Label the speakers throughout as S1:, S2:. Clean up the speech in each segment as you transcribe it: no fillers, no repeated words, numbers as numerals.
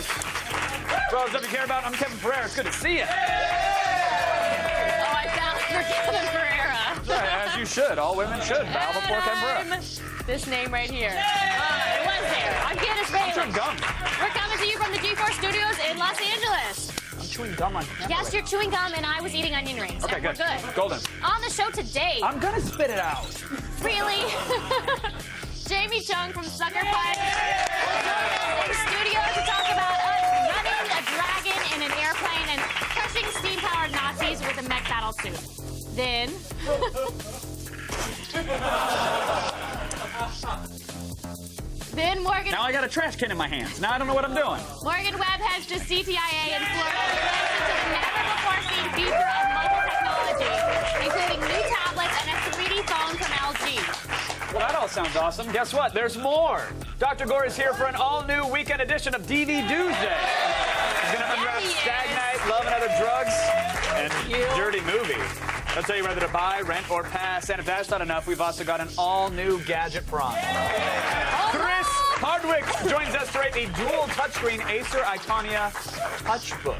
S1: Angeles. For all the stuff you care about, I'm Kevin Pereira. It's good to see you.
S2: Oh, I fell for Kevin Pereira.
S1: Right, as you should. All women should bow before Kevin Pereira.
S2: This name right here. It was there. I'm Candace Bailey.
S1: Chewing gum.
S2: We're coming to you from the G4 Studios in Los Angeles.
S1: I'm chewing gum on camera.
S2: Yes, you're chewing gum, and I was eating onion rings.
S1: Okay,
S2: and we're
S1: good.
S2: good.
S1: Golden.
S2: On the show today,
S1: I'm gonna spit it out.
S2: really, Jamie Chung from Sucker Punch will join us in studio to talk about us running a dragon in an airplane and crushing steam-powered Nazis with a mech battle suit. Then Morgan.
S1: Now I got a trash can in my hands. Now I don't know what I'm doing.
S2: Morgan Webb heads to CTIA in Florida to listen to the never-before-seen future of mobile technology, including new tablets and a 3D phone from LG.
S1: Well, that all sounds awesome. Guess what? There's more. Dr. Gore is here for an all-new weekend edition of DV Doomsday. He's going to unwrap
S2: he is.
S1: Stag Night, Love and Other Drugs, and Dirty Movie. I'll tell you whether to buy, rent, or pass. And if that's not enough, we've also got an all-new gadget prom. Chris Hardwick joins us to rate a dual touchscreen Acer Iconia Touchbook.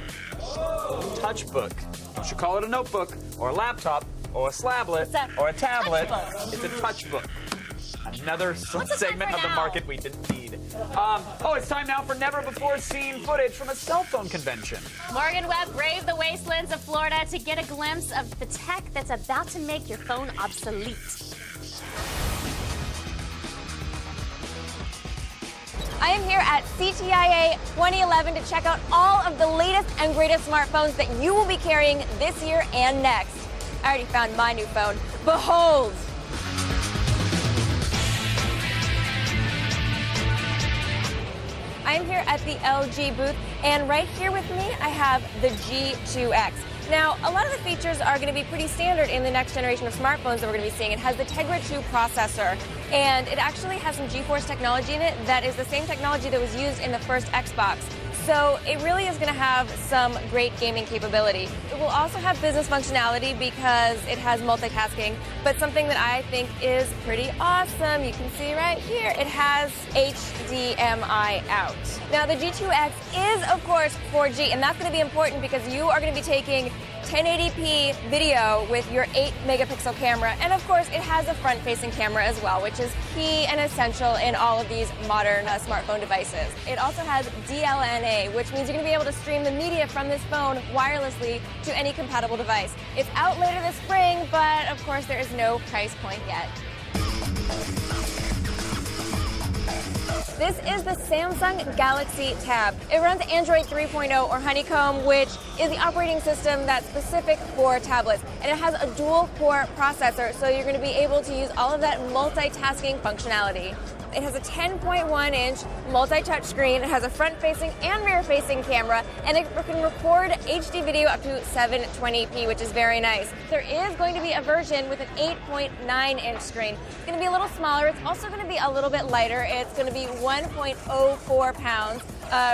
S1: Touchbook. You should call it a notebook, or a laptop, or a slablet, or a tablet. It's a touchbook. Another segment of the market we didn't need. Oh, it's time now for never-before-seen footage from a cell phone convention.
S2: Morgan Webb braved the wastelands of Florida to get a glimpse of the tech that's about to make your phone obsolete.
S3: I am here at CTIA 2011 to check out all of the latest and greatest smartphones that you will be carrying this year and next. I already found my new phone. Behold! I am here at the LG booth, and right here with me, I have the G2X. Now, a lot of the features are going to be pretty standard in the next generation of smartphones that we're going to be seeing. It has the Tegra 2 processor, and it actually has some GeForce technology in it that is the same technology that was used in the first Xbox. So it really is going to have some great gaming capability. It will also have business functionality because it has multitasking, but something that I think is pretty awesome, you can see right here, it has HDMI out. Now the G2X is, of course, 4G, and that's going to be important because you are going to be taking 1080p video with your 8-megapixel camera, and of course it has a front-facing camera as well, which is key and essential in all of these modern smartphone devices. It also has DLNA, which means you're going to be able to stream the media from this phone wirelessly to any compatible device. It's out later this spring, but of course there is no price point yet. This is the Samsung Galaxy Tab. It runs Android 3.0 or Honeycomb, which is the operating system that's specific for tablets. And it has a dual-core processor, so you're going to be able to use all of that multitasking functionality. It has a 10.1-inch multi-touch screen. It has a front-facing and rear-facing camera, and it can record HD video up to 720p, which is very nice. There is going to be a version with an 8.9-inch screen. It's going to be a little smaller. It's also going to be a little bit lighter. It's going to be 1.04 pounds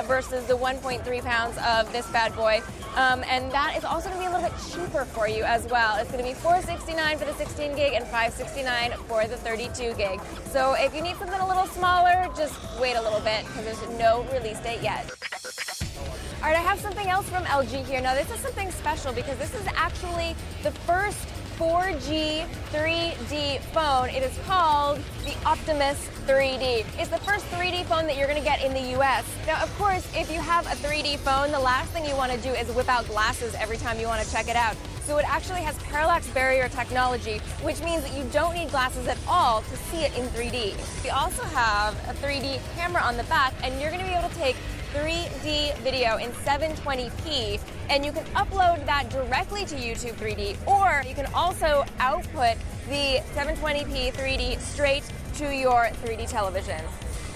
S3: versus the 1.3 pounds of this bad boy. And that is also going to be a little bit cheaper for you as well. It's going to be $469 for the 16 gig and $569 for the 32 gig. So if you need something a little smaller, just wait a little bit because there's no release date yet. All right, I have something else from LG here. Now, this is something special because this is actually the first 4G 3D phone. It is called the Optimus 3D. It's the first 3D phone that you're going to get in the US. Now, of course, if you have a 3D phone, the last thing you want to do is whip out glasses every time you want to check it out. So it actually has parallax barrier technology, which means that you don't need glasses at all to see it in 3D. We also have a 3D camera on the back, and you're going to be able to take 3D video in 720p, and you can upload that directly to YouTube 3D, or you can also output the 720p 3D straight to your 3D television.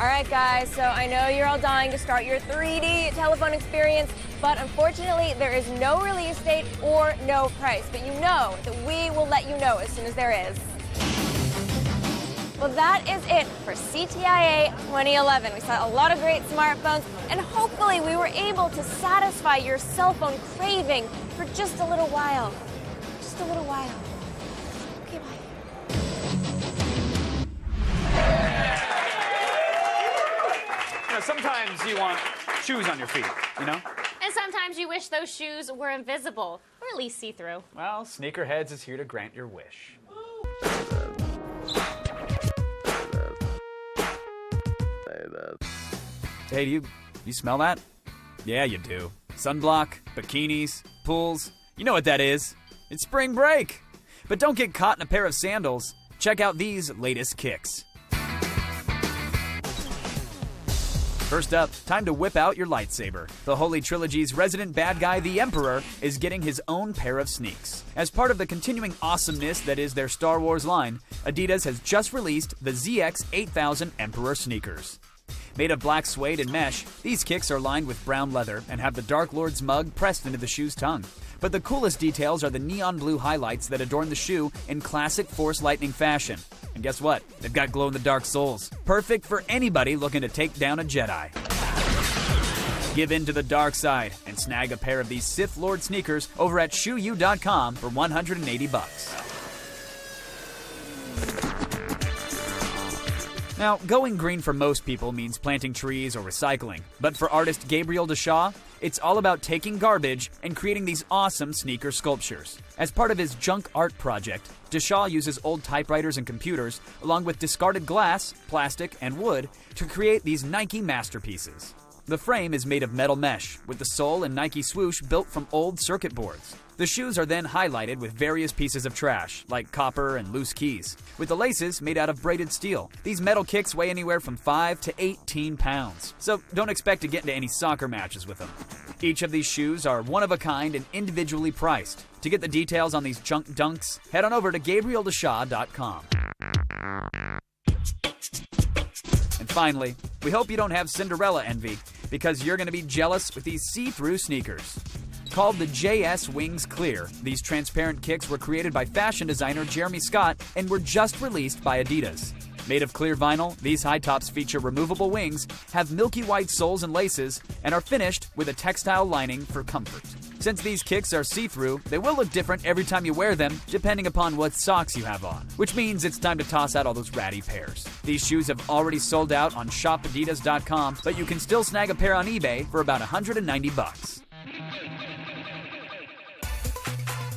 S3: All right, guys, so I know you're all dying to start your 3D telephone experience, but unfortunately, there is no release date or no price, but you know that we will let you know as soon as there is. Well, that is it for CTIA 2011. We saw a lot of great smartphones, and hopefully we were able to satisfy your cell phone craving for just a little while. Just a little while. Okay, bye.
S1: You know, sometimes you want shoes on your feet, you know?
S2: And sometimes you wish those shoes were invisible, or at least see-through.
S1: Well, Sneakerheads is here to grant your wish. Hey, do you smell that? Yeah, you do. Sunblock, bikinis, pools. You know what that is. It's spring break. But don't get caught in a pair of sandals. Check out these latest kicks. First up, time to whip out your lightsaber. The Holy Trilogy's resident bad guy, the Emperor, is getting his own pair of sneaks. As part of the continuing awesomeness that is their Star Wars line, Adidas has just released the ZX 8000 Emperor sneakers. Made of black suede and mesh, these kicks are lined with brown leather and have the Dark Lord's mug pressed into the shoe's tongue. But the coolest details are the neon blue highlights that adorn the shoe in classic Force Lightning fashion. And guess what? They've got glow-in-the-dark soles. Perfect for anybody looking to take down a Jedi. Give in to the dark side and snag a pair of these Sith Lord sneakers over at shoeu.com for $180. Now, going green for most people means planting trees or recycling, but for artist Gabriel Deshaw, it's all about taking garbage and creating these awesome sneaker sculptures. As part of his junk art project, Deshaw uses old typewriters and computers, along with discarded glass, plastic, and wood, to create these Nike masterpieces. The frame is made of metal mesh, with the sole and Nike swoosh built from old circuit boards. The shoes are then highlighted with various pieces of trash, like copper and loose keys, with the laces made out of braided steel. These metal kicks weigh anywhere from 5 to 18 pounds, so don't expect to get into any soccer matches with them. Each of these shoes are one of a kind and individually priced. To get the details on these junk dunks, head on over to GabrielDeshaw.com. And finally, we hope you don't have Cinderella envy, because you're going to be jealous with these see-through sneakers. Called the JS Wings Clear, these transparent kicks were created by fashion designer Jeremy Scott and were just released by Adidas. Made of clear vinyl, these high tops feature removable wings, have milky white soles and laces, and are finished with a textile lining for comfort. Since these kicks are see-through, they will look different every time you wear them, depending upon what socks you have on, which means it's time to toss out all those ratty pairs. These shoes have already sold out on shopadidas.com, but you can still snag a pair on eBay for about $190.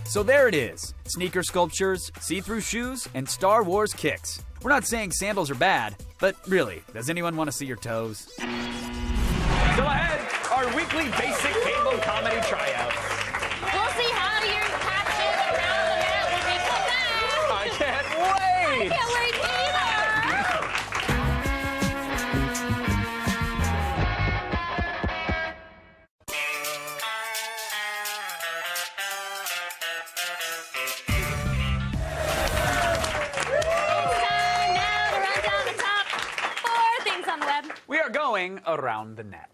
S1: So there it is, sneaker sculptures, see-through shoes, and Star Wars kicks. We're not saying sandals are bad, but really, does anyone want to see your toes? Still ahead, our weekly basic cable comedy tryouts.
S2: We'll see how your caption around the net when we come back.
S1: I can't wait!
S2: I can't wait either!
S1: We are going around the net.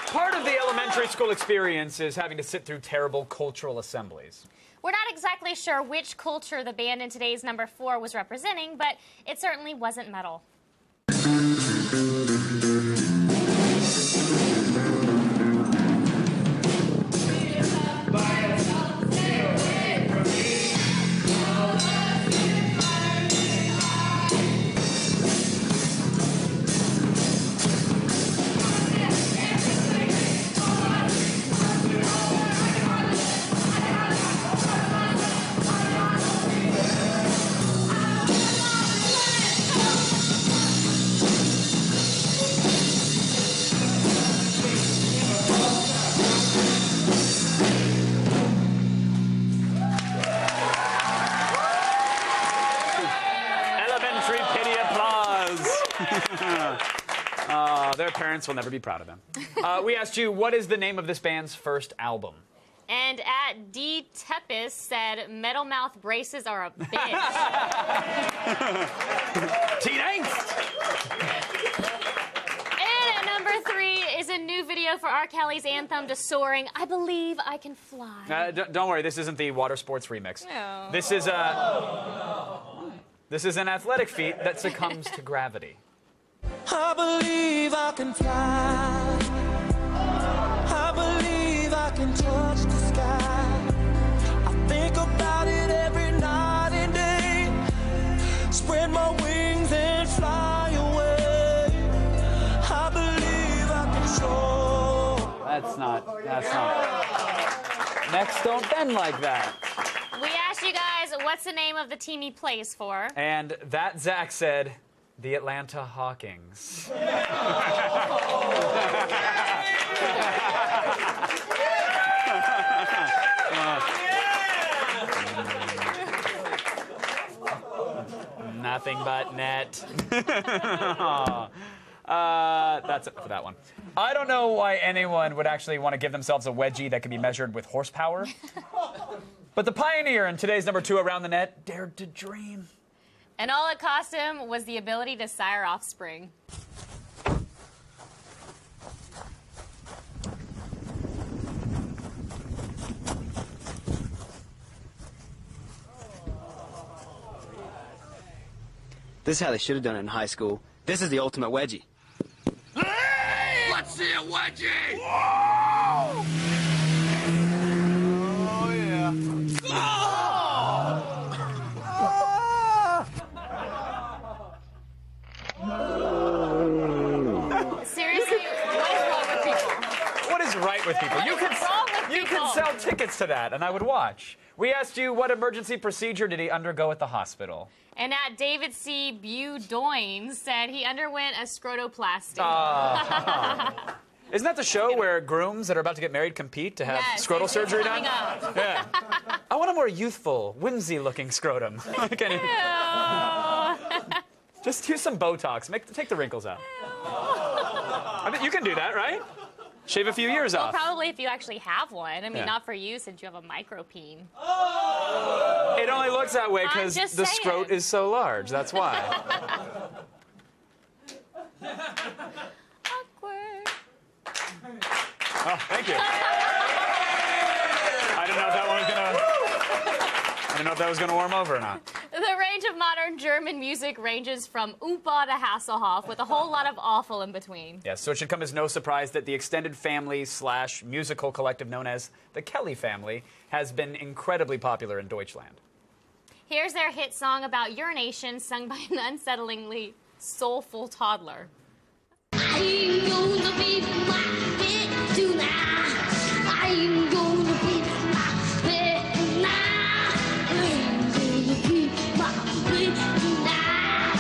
S1: Part of the elementary school experience is having to sit through terrible cultural assemblies.
S2: We're not exactly sure which culture the band in today's number 4 was representing, but it certainly wasn't metal.
S1: Their parents will never be proud of them. We asked you, what is the name of this band's first album?
S2: And at D. Tepis said, Metal Mouth braces are a bitch.
S1: Teen angst!
S2: And at number 3 is a new video for R. Kelly's anthem to Soaring, I Believe I Can Fly.
S1: Don't worry, this isn't the water sports remix.
S2: No.
S1: This is an athletic feat that succumbs to gravity.
S4: I believe I can fly. I believe I can touch the sky. I think about it every night and day. Spread my wings and fly away. I believe I can soar.
S1: That's not. Necks don't bend like that.
S2: We asked you guys, what's the name of the team he plays for?
S1: And that Zach said, the Atlanta Hawkins. Nothing but net. That's it for that one. I don't know why anyone would actually want to give themselves a wedgie that can be measured with horsepower. But the pioneer in today's number 2 Around the Net dared to dream.
S2: And all it cost him was the ability to sire offspring.
S5: This is how they should have done it in high school. This is the ultimate wedgie.
S6: Hey! Let's see a wedgie! Whoa! Oh, yeah.
S2: Seriously, what is wrong with people?
S1: What is right with people?
S2: What is wrong with
S1: You
S2: people?
S1: can sell tickets to that, and I would watch. We asked you what emergency procedure did he undergo at the hospital.
S2: And at David C. Budoin said he underwent a scrotoplasty.
S1: Isn't that the show where grooms that are about to get married compete to have
S2: Yes,
S1: scrotal
S2: it's
S1: surgery
S2: coming
S1: done?
S2: up.
S1: Yeah. I want a more youthful, whimsy-looking scrotum. Can you- Just use some Botox. Take the wrinkles out. I mean, you can do that, right? Shave a few years
S2: Well,
S1: off.
S2: probably if you actually have one. I mean,
S1: Yeah.
S2: not for you since you have a micropeen.
S1: It only looks that way because
S2: just
S1: the
S2: saying.
S1: scrot is so large. That's why.
S2: Awkward.
S1: Oh, thank you. I didn't know if that one was gonna. I didn't know if that was gonna warm over or not.
S2: The range of modern German music ranges from Oompa to Hasselhoff, with a whole lot of awful in between.
S1: Yes, so it should come as no surprise that the extended family / musical collective known as the Kelly family has been incredibly popular in Deutschland.
S2: Here's their hit song about urination, sung by an unsettlingly soulful toddler.
S7: I'm gonna be my bed tonight. I'm gonna be my bed tonight. I'm gonna be my bed tonight.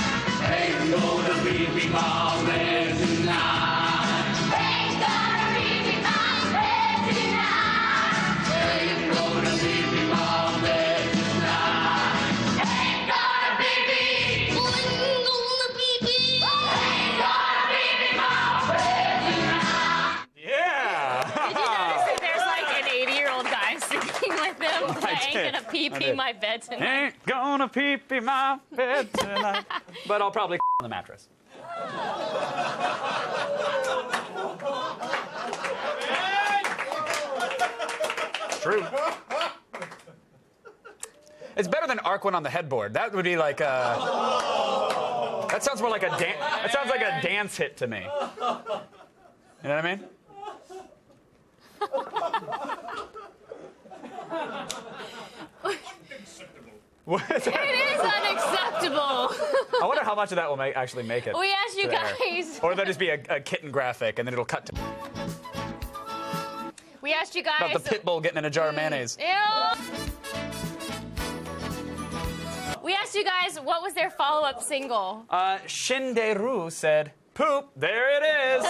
S6: Ain't gonna be my bed tonight.
S7: Ain't gonna be my bed tonight.
S6: Ain't gonna be my bed tonight.
S7: Ain't gonna be me. I'm gonna be me. Ain't gonna be my bed tonight.
S1: Yeah!
S2: Did you notice that there's like an 80-year-old guy singing with them?
S1: I
S2: I ain't
S1: did.
S2: gonna pee
S1: I did.
S2: my bed tonight.
S1: Ain't gonna pee my bed tonight. But I'll probably on the mattress. True. It's better than Arc One on the headboard. That would be like a. That sounds more like a dance. That sounds like a dance hit to me. You know what I mean? What?
S2: It is unacceptable.
S1: I wonder how much of that will actually make it.
S2: We asked you
S1: to the air.
S2: guys.
S1: Or that'll just be a kitten graphic, and then it'll cut to
S2: We asked you guys.
S1: about the pit bull getting in a jar of mayonnaise.
S2: Ew. We asked you guys what was their follow-up single.
S1: Shinderu said, "Poop, there it is."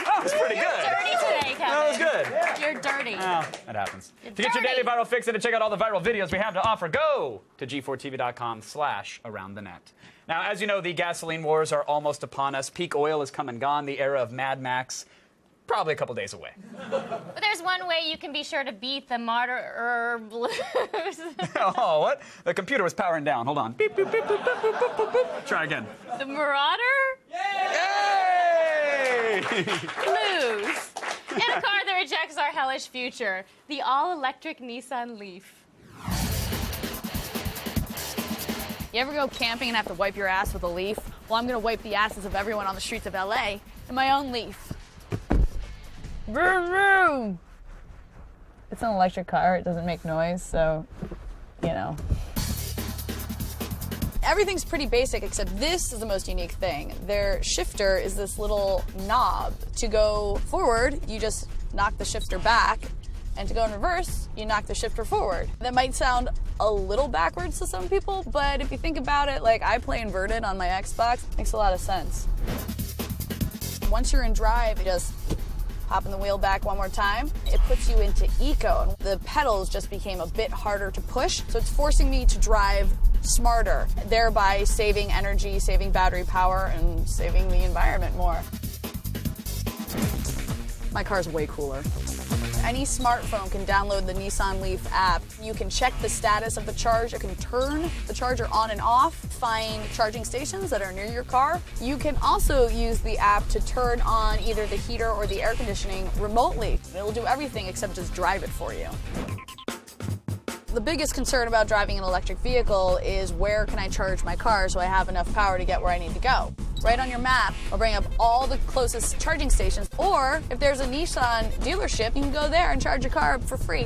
S1: That was pretty good.
S2: Dirty today, Kevin.
S1: That was good.
S2: You're dirty.
S1: Oh, that happens.
S2: You're
S1: To get your
S2: dirty.
S1: daily viral fix and to check out all the viral videos we have to offer, go to g4tv.com/aroundthenet. Now, as you know, the gasoline wars are almost upon us. Peak oil has come and gone. The era of Mad Max, probably a couple days away.
S2: But there's one way you can be sure to beat the Martyr Blues.
S1: Oh, what? The computer was powering down. Hold on. Beep, beep, beep, beep, beep, beep, beep, beep, beep. Try again.
S2: The Marauder
S1: Yay!
S2: Blues. In a car that rejects our hellish future, the all-electric Nissan Leaf.
S8: You ever go camping and have to wipe your ass with a leaf? Well, I'm gonna wipe the asses of everyone on the streets of LA in my own leaf. Vroom, vroom. It's an electric car. It doesn't make noise, so, you know. Everything's pretty basic, except this is the most unique thing. Their shifter is this little knob. To go forward, you just knock the shifter back, and to go in reverse, you knock the shifter forward. That might sound a little backwards to some people, but if you think about it, like I play inverted on my Xbox, it makes a lot of sense. Once you're in drive, you just popping the wheel back one more time, it puts you into eco. The pedals just became a bit harder to push, so it's forcing me to drive smarter, thereby saving energy, saving battery power, and saving the environment more. My car's way cooler. Any smartphone can download the Nissan Leaf app. You can check the status of the charge. You can turn the charger on and off, find charging stations that are near your car. You can also use the app to turn on either the heater or the air conditioning remotely. It'll do everything except just drive it for you. The biggest concern about driving an electric vehicle is where can I charge my car so I have enough power to get where I need to go. Right on your map, I'll bring up all the closest charging stations, or if there's a Nissan dealership, you can go there and charge your car up for free.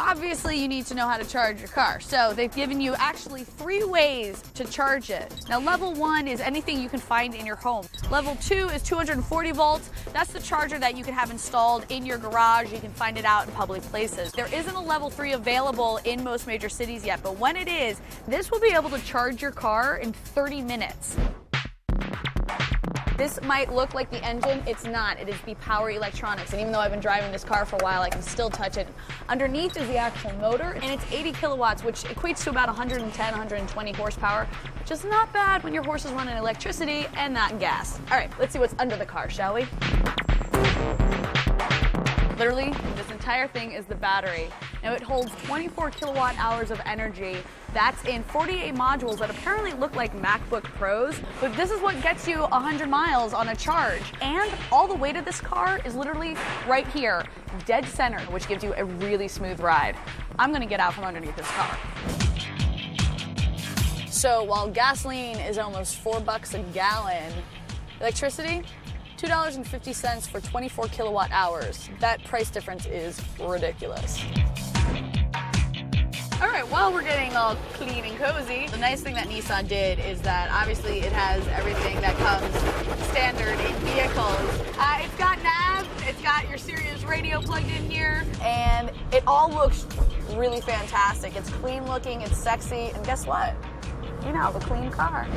S8: Obviously, you need to know how to charge your car, so they've given you actually 3 ways to charge it. Now, level 1 is anything you can find in your home. Level 2 is 240 volts. That's the charger that you can have installed in your garage. You can find it out in public places. There isn't a level 3 available in most major cities yet, but when it is, this will be able to charge your car in 30 minutes. This might look like the engine, it's not. It is the power electronics, and even though I've been driving this car for a while, I can still touch it. Underneath is the actual motor, and it's 80 kilowatts, which equates to about 110, 120 horsepower, which is not bad when your horse is running electricity and not gas. All right, let's see what's under the car, shall we? Literally, this entire thing is the battery. Now, it holds 24 kilowatt hours of energy. That's in 48 modules that apparently look like MacBook Pros, but this is what gets you 100 miles on a charge. And all the weight of this car is literally right here, dead center, which gives you a really smooth ride. I'm gonna get out from underneath this car. So while gasoline is almost $4 a gallon, electricity, $2.50 for 24 kilowatt hours. That price difference is ridiculous. All right, well, we're getting all clean and cozy. The nice thing that Nissan did is that obviously it has everything that comes standard in vehicles. It's got nav, it's got your Sirius radio plugged in here, and it all looks really fantastic. It's clean looking, it's sexy, and guess what? You now have a clean car.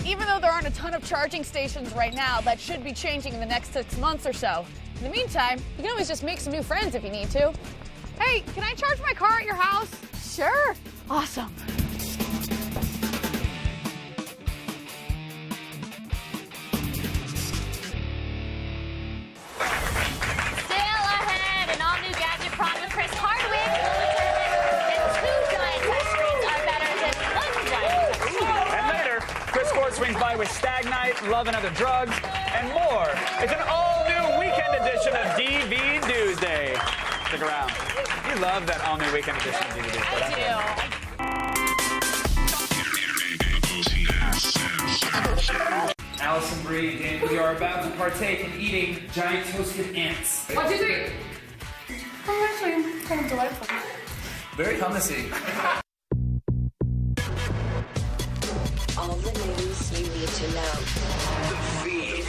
S8: Even though there aren't a ton of charging stations right now, that should be changing in the next 6 months or so. In the meantime, you can always just make some new friends if you need to. Hey, can I charge my car at your house? Sure. Awesome.
S2: Still ahead, an all-new gadget prom with Chris Hardwick will determine if 2 giant touchscreens are better than 1 giant touchscreen.
S1: And later, Chris Ford swings by with Stag Night, Love and Other Drugs, and more. It's an all-new weekend edition of DV Tuesday. Stick around. You love that all-new weekend edition of DV Tuesday.
S2: I do.
S9: Allison Brie, and we are about to partake in eating giant toasted ants.
S10: 1, 2, 3. Oh, actually, kind of delightful.
S9: Very hummusy.
S11: All the news you need to know.
S6: Feed.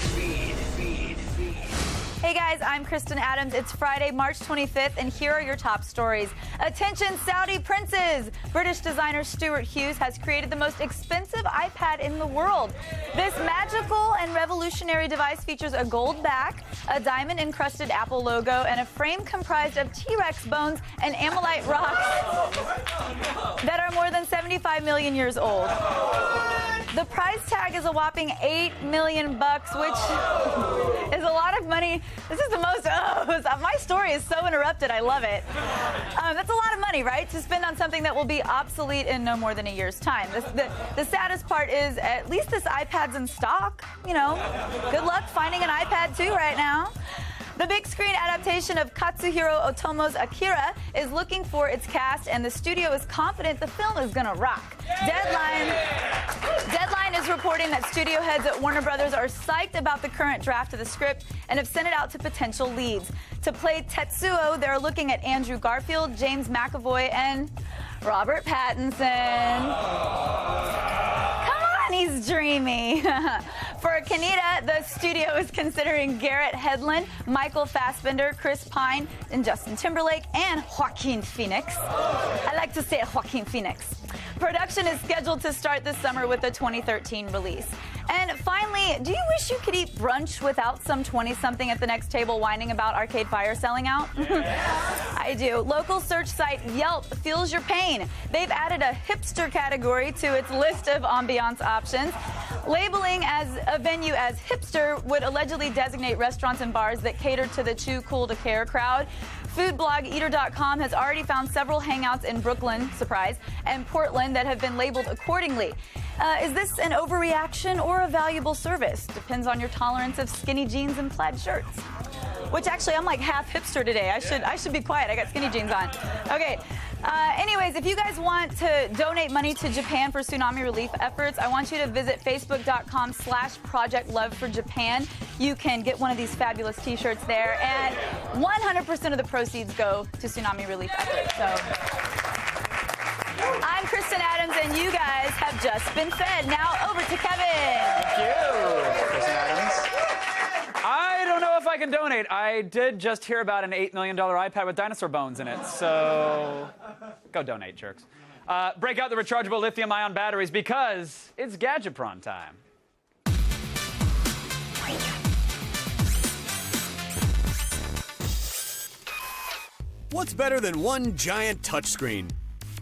S12: Hey guys, I'm Kristen Adams. It's Friday, March 25th, and here are your top stories. Attention, Saudi princes! British designer Stuart Hughes has created the most expensive iPad in the world. This magical and revolutionary device features a gold back, a diamond-encrusted Apple logo, and a frame comprised of T-Rex bones and ammonite rocks that are more than 75 million years old. The price tag is a whopping $8 million, which is a lot of money. This is the most, my story is so interrupted, I love it. That's a lot of money, right, to spend on something that will be obsolete in no more than a year's time. The saddest part is at least this iPad's in stock. You know, good luck finding an iPad 2 right now. The big screen adaptation of Katsuhiro Otomo's Akira is looking for its cast, and the studio is confident the film is gonna rock. Deadline is reporting that studio heads at Warner Brothers are psyched about the current draft of the script and have sent it out to potential leads. To play Tetsuo, they're looking at Andrew Garfield, James McAvoy, and Robert Pattinson. Come on, he's dreamy. For Kaneda, the studio is considering Garrett Hedlund, Michael Fassbender, Chris Pine, and Justin Timberlake, and Joaquin Phoenix. I like to say Joaquin Phoenix. Production is scheduled to start this summer with a 2013 release. And finally, do you wish you could eat brunch without some 20-something at the next table whining about Arcade Fire selling out? I do. Local search site Yelp feels your pain. They've added a hipster category to its list of ambiance options. Labeling as a venue as hipster would allegedly designate restaurants and bars that cater to the too cool to care crowd. Food blog Eater.com has already found several hangouts in Brooklyn, surprise, and Portland that have been labeled accordingly. Is this an overreaction or a valuable service? Depends on your tolerance of skinny jeans and plaid shirts. Which actually, I'm like half hipster today. I should be quiet. I got skinny jeans on. Okay. Anyways, if you guys want to donate money to Japan for tsunami relief efforts, I want you to visit facebook.com/Project Love for Japan. You can get one of these fabulous t-shirts there, and 100% of the proceeds go to tsunami relief efforts. So I'm Kristen Adams, and you guys have just been fed. Now over to Kevin.
S1: Thank you, Kristen Adams. I don't know if I can donate. I did just hear about an $8 million iPad with dinosaur bones in it, so go donate, jerks. Break out the rechargeable lithium-ion batteries because it's Gadgetron time.
S13: What's better than one giant touchscreen?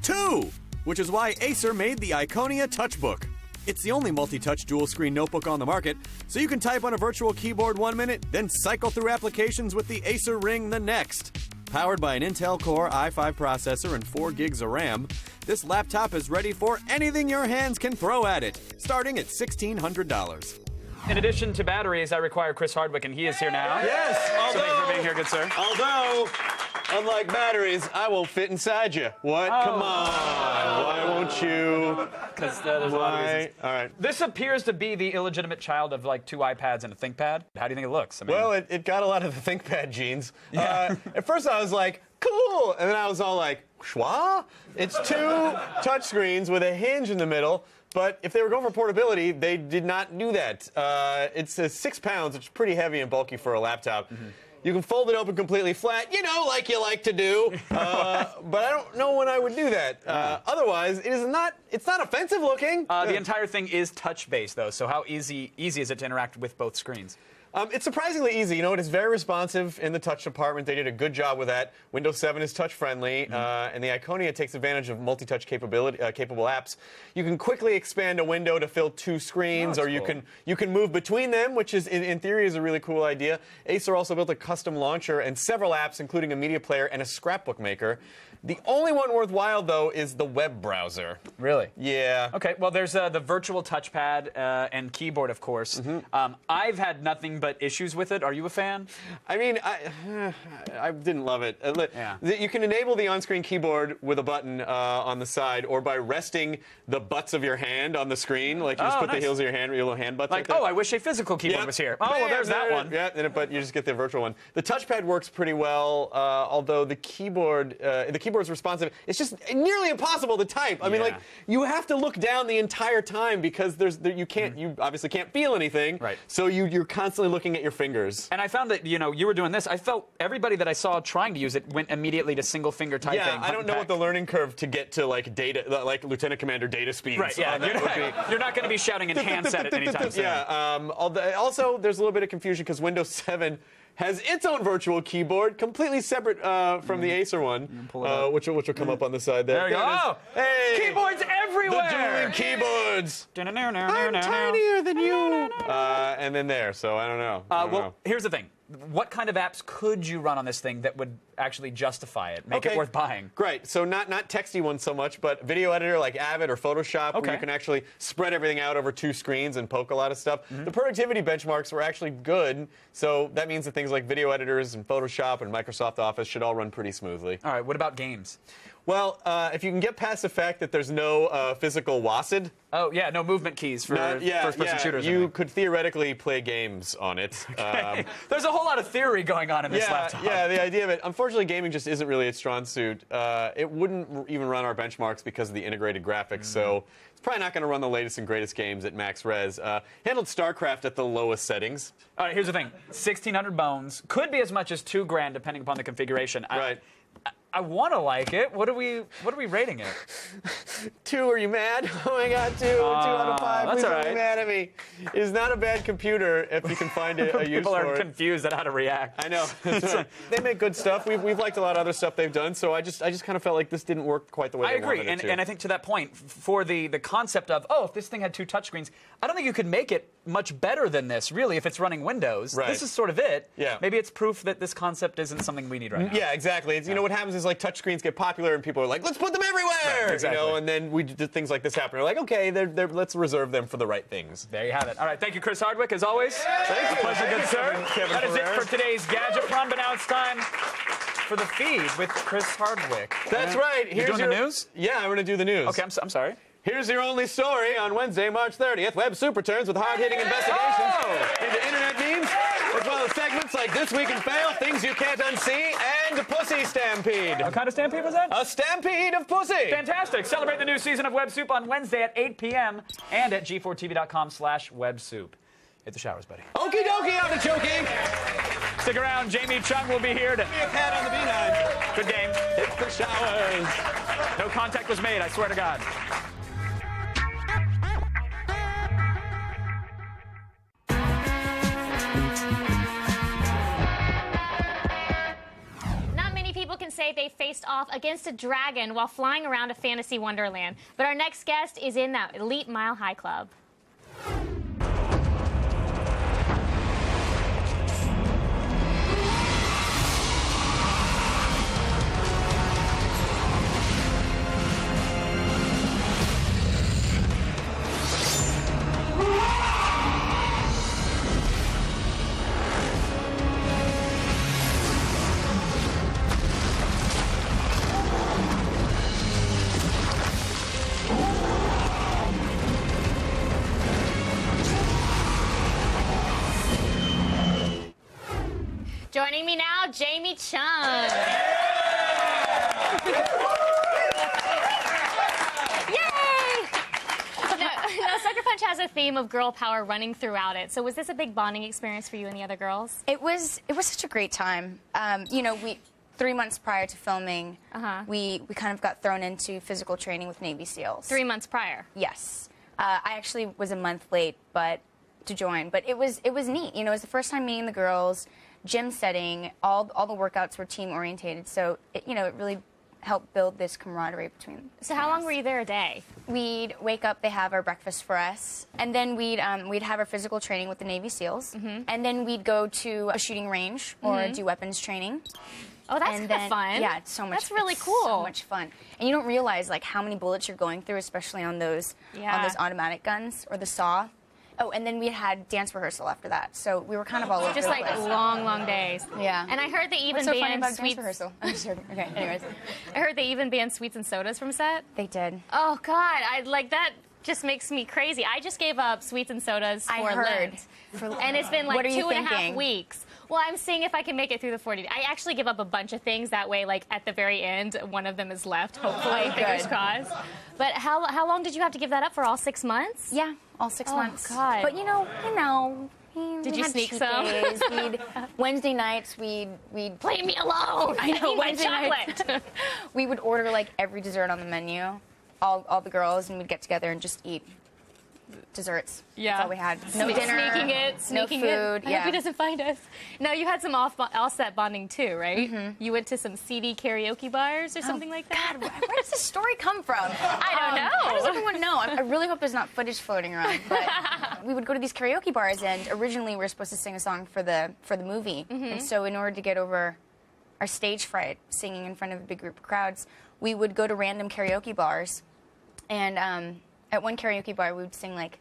S13: Two! Which is why Acer made the Iconia Touchbook. It's the only multi-touch dual-screen notebook on the market, so you can type on a virtual keyboard 1 minute, then cycle through applications with the Acer Ring the next. Powered by an Intel Core i5 processor and 4 gigs of RAM, this laptop is ready for anything your hands can throw at it, starting at $1,600.
S1: In addition to batteries, I require Chris Hardwick, and he is here now.
S14: Yes,
S1: So thank you for being here, good sir.
S14: Although, unlike batteries, I won't fit inside you. What?
S1: Oh.
S14: Come on. Why won't you?
S1: Because there's a lot of reasons.
S14: All right.
S1: This appears to be the illegitimate child of like 2 iPads and a ThinkPad. How do you think it looks? I mean,
S14: Well, it got a lot of the ThinkPad genes. At first I was like, cool. And then I was all like, schwa? It's 2 touchscreens with a hinge in the middle. But if they were going for portability, they did not do that. It's 6 pounds, which is pretty heavy and bulky for a laptop. Mm-hmm. You can fold it open completely flat, like you like to do. But I don't know when I would do that. Otherwise, it's not offensive looking.
S1: The entire thing is touch-based, though. So how easy is it to interact with both screens?
S14: It's surprisingly ezy. It is very responsive in the touch department. They did a good job with that. Windows 7 is touch-friendly, and the Iconia takes advantage of multi-touch capable apps. You can quickly expand a window to fill 2 screens, or you can move between them, which is in theory is a really cool idea. Acer also built a custom launcher and several apps, including a media player and a scrapbook maker. The only one worthwhile, though, is the web browser.
S1: Really?
S14: Yeah.
S1: Okay, well, there's the virtual touchpad and keyboard, of course. Mm-hmm. I've had nothing but issues with it. Are you a fan?
S14: I mean, I didn't love it. You can enable the on-screen keyboard with a button on the side, or by resting the butts of your hand on the screen. Like, you just put the heels of your little hand butts
S1: like, I wish a physical keyboard was here. Oh, well, there's that one.
S14: Yeah, but you just get the virtual one. The touchpad works pretty well, although the keyboard's responsive. It's just nearly impossible to type. I mean, like, you have to look down the entire time because you obviously can't feel anything.
S1: Right.
S14: So you're constantly looking at your fingers.
S1: And I found that, you were doing this. I felt everybody that I saw trying to use it went immediately to single finger typing.
S14: Yeah, I don't know what the learning curve to get to like data, like Lieutenant Commander data speeds.
S1: Right, yeah. You're not going to be shouting in handset at any time soon.
S14: Yeah. Also, there's a little bit of confusion because Windows 7 has its own virtual keyboard, completely separate from the Acer one, which will come up on the side there.
S1: There you go. Oh,
S14: hey!
S1: Keyboards everywhere!
S14: The dueling keyboards! I'm tinier than you! And then there, so I don't know.
S1: Well, here's the thing. what kind of apps could you run on this thing that would actually justify it, make it worth buying?
S14: Great. So not texty ones so much, but video editor like Avid or Photoshop, where you can actually spread everything out over 2 screens and poke a lot of stuff. The productivity benchmarks were actually good, so that means that things like video editors and Photoshop and Microsoft Office should all run pretty smoothly.
S1: All right, what about games?
S14: Well, if you can get past the fact that there's no physical WASD.
S1: Oh, yeah, no movement keys for first-person shooters.
S14: You could theoretically play games on it.
S1: There's a whole lot of theory going on in this laptop.
S14: Yeah, the idea of it. Unfortunately, gaming just isn't really its strong suit. It wouldn't even run our benchmarks because of the integrated graphics, so it's probably not going to run the latest and greatest games at max res. Handled StarCraft at the lowest settings.
S1: All right, here's the thing. 1,600 bones. Could be as much as $2,000 depending upon the configuration.
S14: Right.
S1: I want to like it. What are we rating it?
S14: 2, are you mad? Oh my God, 2 out of 5.
S1: That's
S14: Please
S1: all
S14: don't
S1: right.
S14: be mad at me. It's not a bad computer if you can find a use for it.
S1: People are confused at how to react.
S14: I know. That's right. They make good stuff. We've liked a lot of other stuff they've done, so I just kind of felt like this didn't work quite the way
S1: I
S14: they
S1: agree,
S14: wanted it to.
S1: and I think to that point, for the concept of, if this thing had 2 touchscreens, I don't think you could make it much better than this, really, if it's running Windows.
S14: Right.
S1: This is sort of it.
S14: Yeah.
S1: Maybe it's proof that this concept isn't something we need right now.
S14: Yeah, exactly. It's, you know, what happens is like touchscreens get popular and people are like, let's put them everywhere.
S1: Right, exactly.
S14: You know, and then we did things like this happen. We're like, okay, let's reserve them for the right things.
S1: There you have it. All right, thank you, Chris Hardwick, as always. Thank you. A pleasure, good sir.
S14: Kevin
S1: That is it
S14: Ferrer.
S1: for today's Gadget Run, but now it's time for the feed with Chris Hardwick.
S14: That's right.
S1: You're doing the news?
S14: Yeah, I'm going to do the news.
S1: Okay, I'm sorry.
S14: Here's your only story on Wednesday, March 30th. Web Soup returns with hard-hitting investigations into internet memes, as well as segments like This Week in Fail, Things You Can't Unsee, and Pussy Stampede.
S1: What kind of stampede was that?
S14: A stampede of pussy.
S1: Fantastic. Celebrate the new season of Web Soup on Wednesday at 8 p.m. and at g4tv.com/websoup. Hit the showers, buddy.
S14: Okie dokie, artichoke.
S1: Stick around. Jamie Chung will be here to...
S14: Be a cat on the B9.
S1: Good game.
S14: Hit the showers.
S1: No contact was made, I swear to God.
S2: Not many people can say they faced off against a dragon while flying around a fantasy wonderland. But our next guest is in that elite Mile High Club. Joining me now, Jamie Chung. Yay! Now, Sucker Punch has a theme of girl power running throughout it. So was this a big bonding experience for you and the other girls?
S15: It was such a great time. You know, 3 months prior to filming, we kind of got thrown into physical training with Navy SEALs.
S2: 3 months prior?
S15: Yes. I actually was a month late, to join, but it was neat. You know, it was the first time meeting the girls, gym setting, all the workouts were team orientated, so it really helped build this camaraderie between.
S2: So how long were you there a day?
S15: We'd wake up, they have our breakfast for us, and then we'd have our physical training with the Navy SEALs, and then we'd go to a shooting range or do weapons training.
S2: Oh, that's kind of fun.
S15: Yeah, it's so much.
S2: That's really cool.
S15: So much fun, and you don't realize like how many bullets you're going through, especially on those automatic guns or the saw. Oh, and then we had dance rehearsal after that, so we were kind of all over.
S2: Just
S15: the
S2: like
S15: place.
S2: long days.
S15: Yeah.
S2: And I heard they even
S15: What's so funny
S2: banned
S15: about
S2: sweets.
S15: dance rehearsal? I'm just joking. Okay. Anyways,
S2: I heard they even banned sweets and sodas from set.
S15: They did.
S2: Oh God, I like that. Just makes me crazy. I just gave up sweets and sodas for Lent. And it's been like
S15: What are you
S2: 2.5
S15: thinking?
S2: weeks. Well, I'm seeing if I can make it through the 40 days. I actually give up a bunch of things. That way, like, at the very end, one of them is left, hopefully, fingers crossed. But how long did you have to give that up for? All 6 months?
S15: Yeah, all 6 months.
S2: God.
S15: But you know.
S2: Did
S15: we
S2: you
S15: had
S2: sneak
S15: cheat
S2: some?
S15: days. Wednesday nights, we'd
S2: Leave me alone.
S15: I know.
S2: need my
S15: Wednesday nights,
S2: chocolate.
S15: we would order like every dessert on the menu, all the girls, and we'd get together and just eat desserts.
S2: Yeah.
S15: That's all we had. No dinner.
S2: Sneaking
S15: no
S2: it.
S15: food.
S2: I
S15: Yeah.
S2: hope he doesn't find us. No, you had some offset bonding too, right?
S15: Mm-hmm.
S2: You went to some CD karaoke bars or something like that?
S15: God, where does this story come from?
S2: I don't know.
S15: How does everyone know? I really hope there's not footage floating around. But we would go to these karaoke bars, and originally we were supposed to sing a song for the movie. And so in order to get over our stage fright, singing in front of a big group of crowds, we would go to random karaoke bars. And at one karaoke bar, we would sing like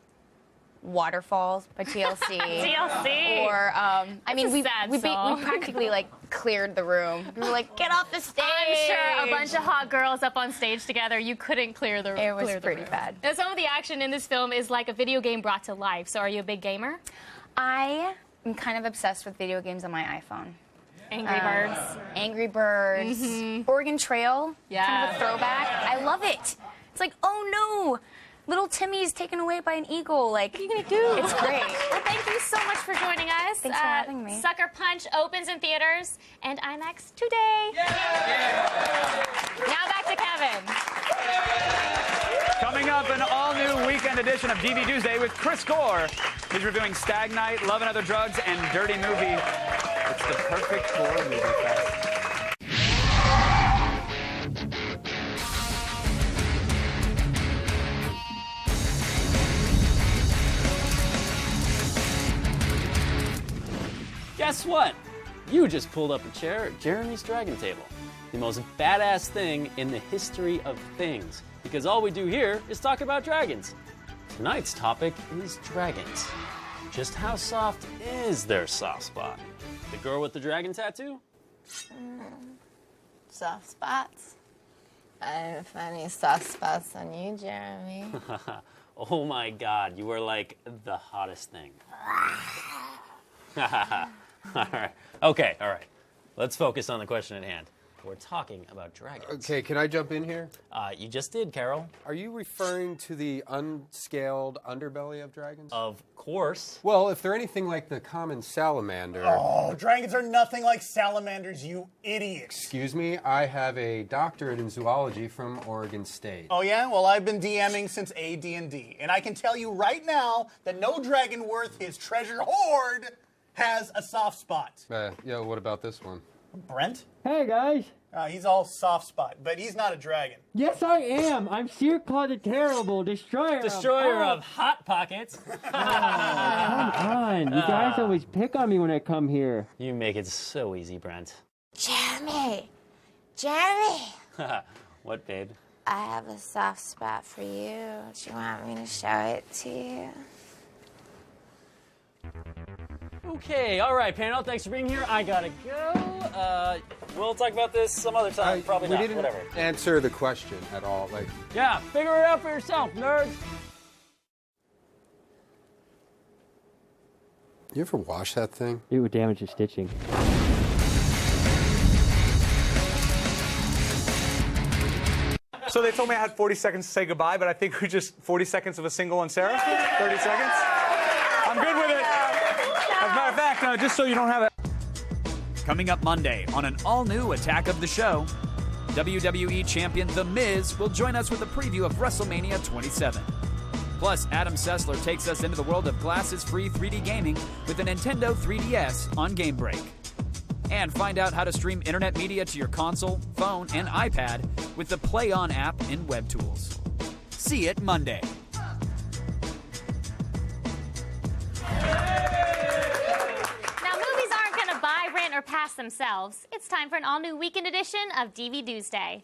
S15: Waterfalls by TLC.
S2: TLC.
S15: Or, I mean, we
S2: song.
S15: practically like cleared the room. We were like, get off the stage.
S2: I'm sure a bunch of hot girls up on stage together, you couldn't clear the room.
S15: It was pretty bad.
S2: Now, some of the action in this film is like a video game brought to life. So are you a big gamer?
S15: I am kind of obsessed with video games on my iPhone.
S2: Angry Birds.
S15: Angry Birds. Oregon Trail.
S2: Yeah.
S15: Kind of a throwback. I love it. It's like, oh no, little Timmy's taken away by an eagle. Like, what are you going to do? It's great.
S2: Well, thank you so much for joining us.
S15: Thanks for having me.
S2: Sucker Punch opens in theaters and IMAX today. Now back to Kevin.
S1: Coming up, an all-new weekend edition of DV Tuesday with Chris Gore. He's reviewing Stag Night, Love and Other Drugs, and Dirty Movie. It's the perfect horror movie fest.
S16: Guess what? You just pulled up a chair at Jeremy's Dragon Table, the most badass thing in the history of things, because all we do here is talk about dragons. Tonight's topic is dragons. Just how soft is their soft spot? The girl with the dragon tattoo?
S17: Soft spots. I have any soft spots on you, Jeremy.
S16: Oh my God, you are like the hottest thing. All right. Okay, all right. Let's focus on the question at hand. We're talking about dragons.
S18: Okay, can I jump in here?
S16: You just did, Carol.
S18: Are you referring to the unscaled underbelly of dragons?
S16: Of course.
S18: Well, if they're anything like the common salamander...
S19: Oh, dragons are nothing like salamanders, you idiot.
S18: Excuse me, I have a doctorate in zoology from Oregon State.
S19: Oh, yeah? Well, I've been DMing since AD&D, and I can tell you right now that no dragon worth his treasure hoard has a soft spot.
S18: Yeah, what about this one?
S19: Brent?
S20: Hey, guys.
S19: He's all soft spot, but he's not a dragon.
S20: Yes, I am. I'm Sir Claw the Terrible, destroyer
S16: of Hot Pockets.
S20: Come on. You guys always pick on me when I come here.
S16: You make it so easy, Brent.
S17: Jeremy!
S16: What, babe?
S17: I have a soft spot for you. Do you want me to show it to you?
S16: Okay, all right, panel. Thanks for being here. I gotta go. We'll talk about this some other time. Probably not.
S18: We didn't
S16: Whatever.
S18: answer the question at all. Like,
S16: yeah, figure it out for yourself, nerds.
S18: You ever wash that thing?
S20: It would damage the stitching.
S21: So they told me I had 40 seconds to say goodbye, but I think we just 40 seconds of a single on Sarah. 30 seconds. I'm good with it. As a matter of fact, just so you don't have it.
S1: Coming up Monday on an all-new Attack of the Show, WWE Champion The Miz will join us with a preview of WrestleMania 27. Plus, Adam Sessler takes us into the world of glasses-free 3D gaming with the Nintendo 3DS on Game Break. And find out how to stream internet media to your console, phone, and iPad with the Play On app in WebTools. See it Monday.
S2: Or pass themselves. It's time for an all-new weekend edition of DV Tuesday.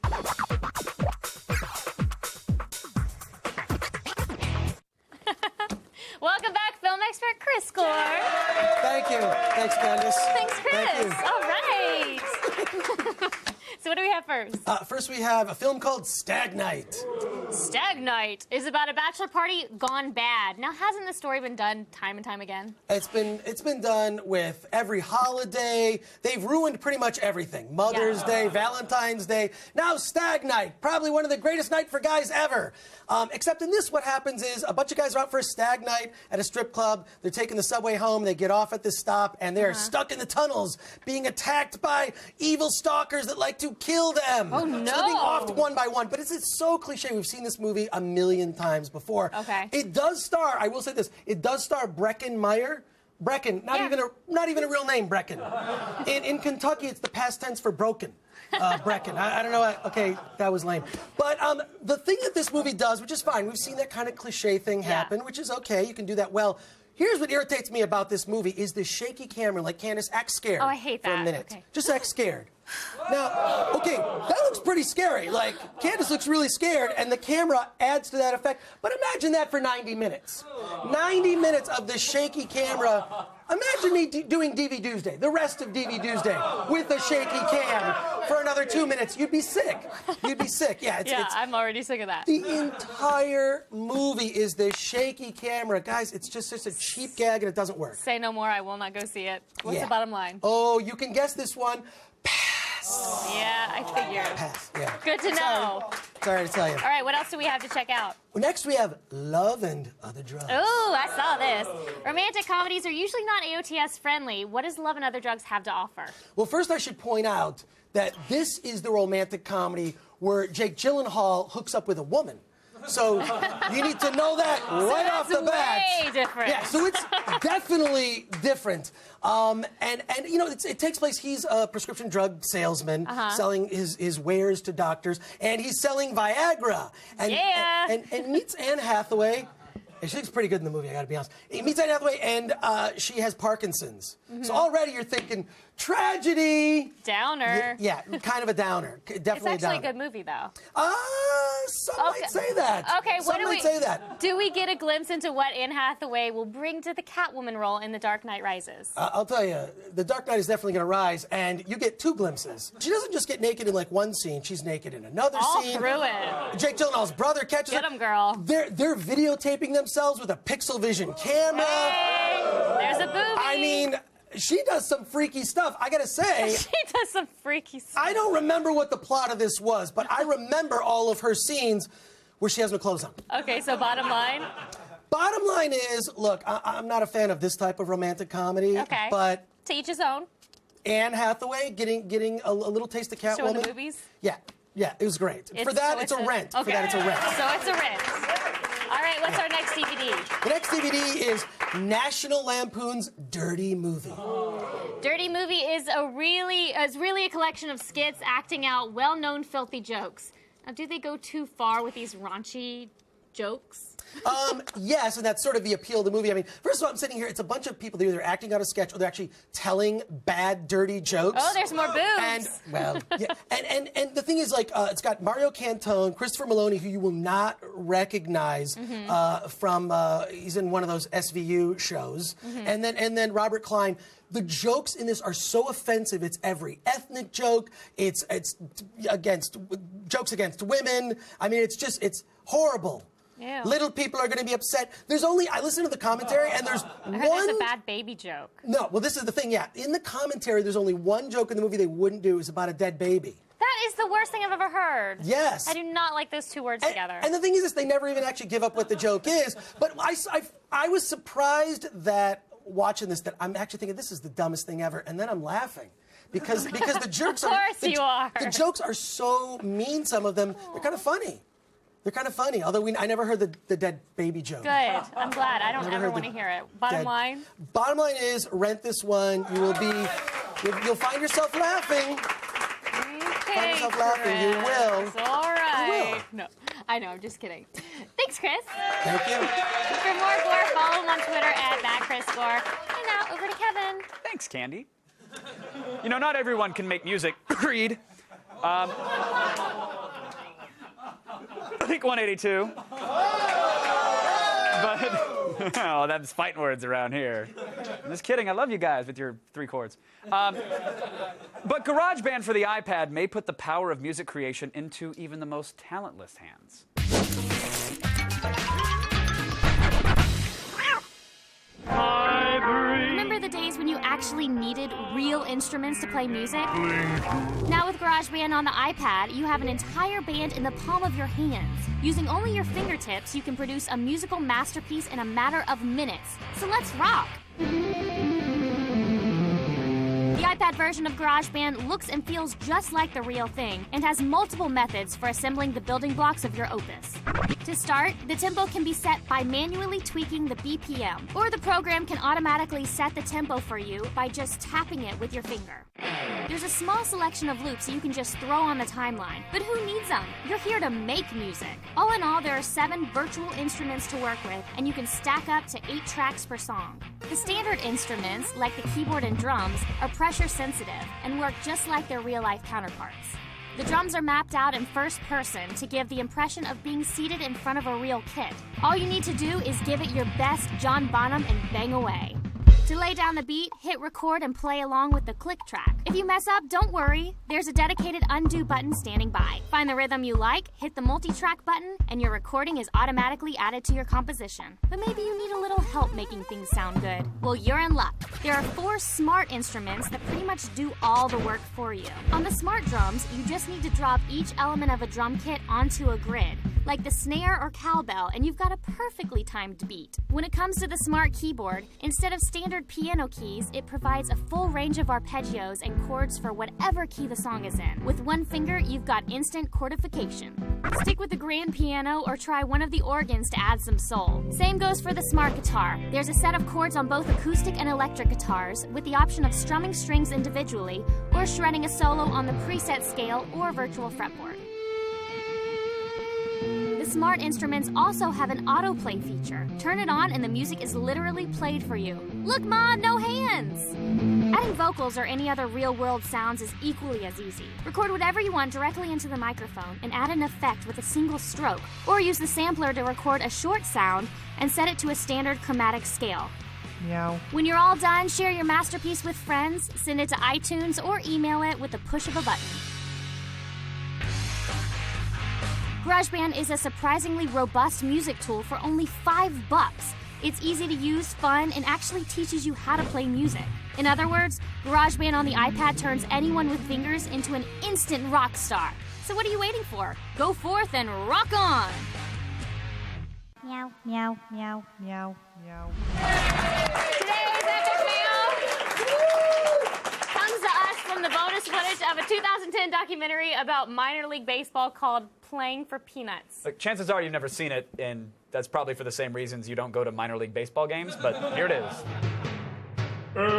S2: Welcome back, film expert Chris Gore.
S22: Thank you. Thanks, Candace.
S2: Thanks, Chris.
S22: Thank you.
S2: All right. So what do we have first?
S22: First, we have a film called Stag Night.
S2: Stag Night is about a bachelor party gone bad. Now, hasn't this story been done time and time again?
S22: It's been done with every holiday. They've ruined pretty much everything. Mother's Day, Valentine's Day. Now Stag Night, probably one of the greatest night for guys ever. Except in this, what happens is a bunch of guys are out for a stag night at a strip club. They're taking the subway home. They get off at this stop, and they're stuck in the tunnels, being attacked by evil stalkers that like to kill them.
S2: Oh, no.
S22: So they're being offed one by one. But it's so cliche. We've seen this movie a million times before.
S2: Okay.
S22: It does star, I will say this, it does star Breckin Meyer. Brecken, not even a real name, Brecken. In Kentucky, it's the past tense for broken. Brecken. I don't know. Okay, that was lame. But the thing that this movie does, which is fine, we've seen that kind of cliche thing happen, which is okay. You can do that well. Here's what irritates me about this movie is the shaky camera. Like, Candace, act scared.
S2: Oh, I hate
S22: for a
S2: that.
S22: minute.
S2: Okay.
S22: Just act scared. Now, okay, that looks pretty scary. Like, Candace looks really scared, and the camera adds to that effect. But imagine that for 90 minutes. 90 minutes of this shaky camera. Imagine me doing DV Doomsday, the rest of DV Doomsday, with a shaky cam for another 2 minutes. You'd be sick. You'd be sick. Yeah, it's
S2: I'm already sick of that.
S22: the entire movie is this shaky camera. Guys, it's just a cheap gag, and it doesn't work.
S2: Say no more. I will not go see it. What's
S22: Yeah.
S2: the bottom line?
S22: Oh, you can guess this one.
S2: Yeah, I figured.
S22: Pass, yeah.
S2: Good to know.
S22: Sorry to tell you.
S2: All right, what else do we have to check out?
S22: Next, we have Love and Other Drugs.
S2: Ooh, I saw this. Romantic comedies are usually not AOTS friendly. What does Love and Other Drugs have to offer?
S22: Well, first I should point out that this is the romantic comedy where Jake Gyllenhaal hooks up with a woman. So you need to know that right off the bat.
S2: Way different.
S22: Yeah, so it's definitely different. And you know, it takes place, he's a prescription drug salesman selling his wares to doctors, and he's selling Viagra. And meets Anne Hathaway. And she looks pretty good in the movie, I gotta be honest. He meets Anne Hathaway, and she has Parkinson's. So already you're thinking, tragedy.
S2: Downer.
S22: Yeah, kind of a downer. Definitely
S2: It's actually
S22: a downer.
S2: a good movie, though.
S22: Some might say that.
S2: Okay,
S22: Some might say that.
S2: Do we get a glimpse into what Anne Hathaway will bring to the Catwoman role in The Dark Knight Rises?
S22: I'll tell you, The Dark Knight is definitely going to rise, and you get 2 glimpses. She doesn't just get naked in like one scene; she's naked in another
S2: All
S22: scene.
S2: through it.
S22: Jake Gyllenhaal's brother catches
S2: Get
S22: her.
S2: him, girl.
S22: They're videotaping themselves with a Pixel Vision camera.
S2: Hey, there's a booby.
S22: I mean, she does some freaky stuff. I gotta say,
S2: she does some freaky stuff.
S22: I don't remember what the plot of this was, but I remember all of her scenes where she has no clothes on.
S2: Okay, so bottom line?
S22: Bottom line is, look, I'm not a fan of this type of romantic comedy,
S2: Okay.
S22: but
S2: To each his own.
S22: Anne Hathaway getting a little taste of Catwoman.
S2: Showing the boobies?
S22: Yeah, it was great. For that, it's a rent.
S2: Okay.
S22: For that, it's a rent.
S2: So it's a rent. All right, what's our next DVD?
S22: The next DVD is National Lampoon's Dirty Movie.
S2: Dirty Movie is really a collection of skits acting out well-known filthy jokes. Now, do they go too far with these raunchy jokes?
S22: Yes, and that's sort of the appeal of the movie. I mean, first of all, I'm sitting here, it's a bunch of people, they're either acting out a sketch or they're actually telling bad, dirty jokes.
S2: Oh, there's more boobs.
S22: And, well, yeah. And the thing is, like, it's got Mario Cantone, Christopher Maloney, who you will not recognize from, he's in one of those SVU shows. And then Robert Klein. The jokes in this are so offensive. It's every ethnic joke. It's against jokes against women. I mean, it's horrible.
S2: Ew.
S22: Little people are going to be upset. I listened to the commentary, and there's
S2: I heard there's a bad baby joke.
S22: No, well, this is the thing, yeah. In the commentary, there's only one joke in the movie they wouldn't do. It's about a dead baby.
S2: That is the worst thing I've ever heard.
S22: Yes.
S2: I do not like those two words together.
S22: And the thing is this, they never even actually give up what the joke is. But I was surprised that watching this, that I'm actually thinking this is the dumbest thing ever, and then I'm laughing. Because the jokes
S2: Of course you are.
S22: The jokes are so mean, some of them. They're kind of funny. They're kind of funny, although I never heard the dead baby joke.
S2: Good. I'm glad. I don't
S22: Never
S2: ever
S22: heard
S2: want to
S22: the
S2: hear it. Bottom line?
S22: Bottom line is, rent this one. You'll find yourself laughing.
S2: Okay,
S22: Find yourself laughing. You will.
S2: Chris. All right.
S22: You will.
S2: No, I know. I'm just kidding. Thanks, Chris.
S22: Thank you.
S2: For more Gore, follow him on Twitter at @ChrisGore. And now over to Kevin.
S1: Thanks, Candy. You know, not everyone can make music. Agreed. I think 182. But, oh, that's fighting words around here. I'm just kidding. I love you guys with your 3 chords. But GarageBand for the iPad may put the power of music creation into even the most talentless hands.
S2: Remember the days when you actually needed real instruments to play music? Now with GarageBand on the iPad, you have an entire band in the palm of your hands. Using only your fingertips, you can produce a musical masterpiece in a matter of minutes. So let's rock! The iPad version of GarageBand looks and feels just like the real thing and has multiple methods for assembling the building blocks of your opus. To start, the tempo can be set by manually tweaking the BPM, or the program can automatically set the tempo for you by just tapping it with your finger. There's a small selection of loops you can just throw on the timeline, but who needs them? You're here to make music. All in all, there are 7 virtual instruments to work with, and you can stack up to 8 tracks per song. The standard instruments, like the keyboard and drums, are pressure sensitive and work just like their real-life counterparts. The drums are mapped out in first person to give the impression of being seated in front of a real kit. All you need to do is give it your best John Bonham and bang away. To lay down the beat, hit record and play along with the click track. If you mess up, don't worry. There's a dedicated undo button standing by. Find the rhythm you like, hit the multi-track button, and your recording is automatically added to your composition. But maybe you need a little help making things sound good. Well, you're in luck. There are 4 smart instruments that pretty much do all the work for you. On the smart drums, you just need to drop each element of a drum kit onto a grid, like the snare or cowbell, and you've got a perfectly timed beat. When it comes to the smart keyboard, instead of standard piano keys, it provides a full range of arpeggios and chords for whatever key the song is in. With one finger, you've got instant chordification. Stick with the grand piano or try one of the organs to add some soul. Same goes for the smart guitar. There's a set of chords on both acoustic and electric guitars, with the option of strumming strings individually or shredding a solo on the preset scale or virtual fretboard. The smart instruments also have an autoplay feature. Turn it on and the music is literally played for you. Look, Mom, no hands! Adding vocals or any other real-world sounds is equally as easy. Record whatever you want directly into the microphone and add an effect with a single stroke, or use the sampler to record a short sound and set it to a standard chromatic scale.
S3: Meow.
S2: When you're all done, share your masterpiece with friends, send it to iTunes, or email it with the push of a button. GarageBand is a surprisingly robust music tool for only $5. It's easy to use, fun, and actually teaches you how to play music. In other words, GarageBand on the iPad turns anyone with fingers into an instant rock star. So what are you waiting for? Go forth and rock on!
S12: Meow, meow, meow, meow, meow.
S2: Today's Epic Mail comes to us from the bonus footage of a 2010 documentary about minor league baseball called Playing for Peanuts.
S1: Look, chances are you've never seen it, and that's probably for the same reasons you don't go to minor league baseball games, but here it is.
S19: That's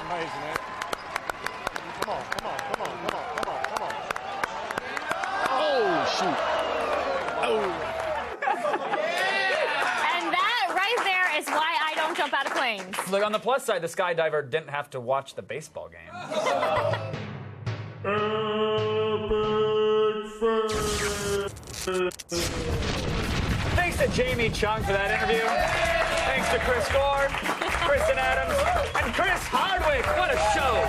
S19: amazing, eh? Come on, come on, come on, come on, come on, come on.
S16: Oh, shoot. Oh.
S2: And that right there is why I don't jump out of planes.
S1: Look, on the plus side, the skydiver didn't have to watch the baseball game. Thanks to Jamie Chung for that interview. Thanks to Chris Gore, Kristen Adams, and Chris Hardwick. What a show.